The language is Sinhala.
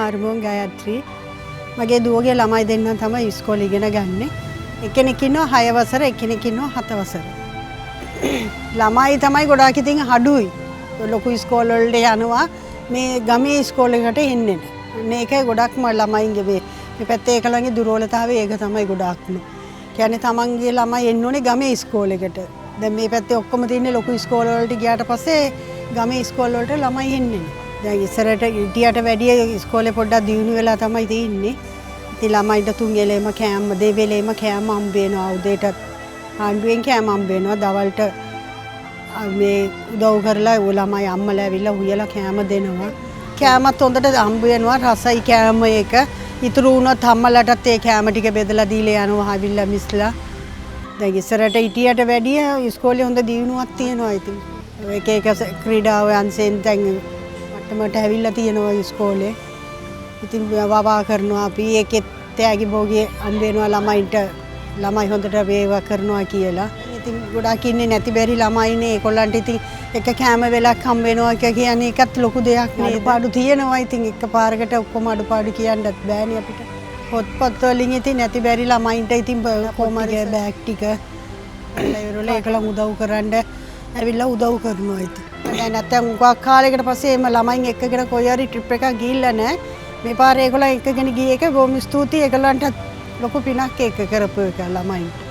හාර්මෝන් ගායත්‍රි. මගේ දුවගේ ළමයි දෙන්න තමයි ඉස්කෝලේ ඉගෙන ගන්නේ. එක්කෙනෙක් ඉන්නවා 6 වසර, එක්කෙනෙක් ඉන්නවා 7 වසර. ළමයි තමයි ගොඩාක් ඉතින් අඩුයි. ලොකු ඉස්කෝල වලට යනවා මේ ගමේ ඉස්කෝල එකට එන්නේ නැහැ. මේකයි ගොඩක්ම ළමයින්ගේ මේ පැත්තේ ඒකලගේ දුර්වලතාවය ඒක තමයි ගොඩාක්ම. කියන්නේ තමන්ගේ ළමයි එන්න ඕනේ ගමේ ඉස්කෝලේකට. දැන් මේ පැත්තේ ඔක්කොම තියෙන්නේ ලොකු ඉස්කෝල වලට ගියාට පස්සේ ගමේ ඉස්කෝල වලට ළමයි එන්නේ නැහැ. දැන් ඉස්සරට ඉටියට වැඩිය ඉස්කෝලේ පොඩ්ඩක් දියුණු වෙලා තමයි තියෙන්නේ. ඉතින් ළමයින්ට තුන් වෙලේම කෑම දෙවෙලේම කෑම හම්බ වෙනවා. උදේට ආණ්ඩුවෙන් කෑම හම්බ වෙනවා. දවල්ට මේ උදව් කරලා ළමයි අම්මලා ඇවිල්ලා උයලා කෑම දෙනවා. කෑමත් හොඳට හම්බ වෙනවා. රසයි කෑම එක. ඉතුරු වුණොත් අම්මලාටත් ඒ කෑම ටික බෙදලා දීලා යනවා ආවිල්ලා මිස්ලා. දැන් ඉස්සරට ඉටියට වැඩිය ඉස්කෝලේ හොඳ දියුණුවක් තියෙනවා ඉතින්. එක එක ක්‍රීඩා වංශෙන් දැන් මට්ටමට ඇවිල්ලා තියෙනවා ඉස්කෝලේ. ඉතින් වවා කරනවා අපි ඒකෙත් තෑගි භෝගේ හම්බ වෙනවා ළමයින්ට. ළමයි හොඳට වේවා කරනවා කියලා. ඉතින් ගොඩාක් ඉන්නේ නැති බැරි ළමයිනේ ඒගොල්ලන්ට ඉතින් එක කෑම වෙලක් හම්බ වෙනවා කියන්නේ ඒකත් ලොකු දෙයක් නේ. අඩුපාඩු තියෙනවා ඉතින් එකපාරකට ඔක්කොම අඩුපාඩු කියන්නත් බෑනේ අපිට. පොත්පත් වලින් ඉතින් නැති බැරි ළමයින්ට ඉතින් කොහමද බෑග් ටික ඒවල ඒකලම් උදව් කරන්න ඇවිල්ලා උදව් කරනවා ඉතින්. දැන් නැත්තම් උගක් කාලයකට පස්සේ එම ළමයින් එක්කගෙන කොයි හරි ට්‍රිප් එකක් ගිහිල්ලා නැහැ. මේ පාරේ ඒගොල්ලන් එක්කගෙන ගිය එක බොහොම ස්තුතියි ඒගොල්ලන්ට ලොකු පිනක් ඒක කරපු එක ළමයින්ට.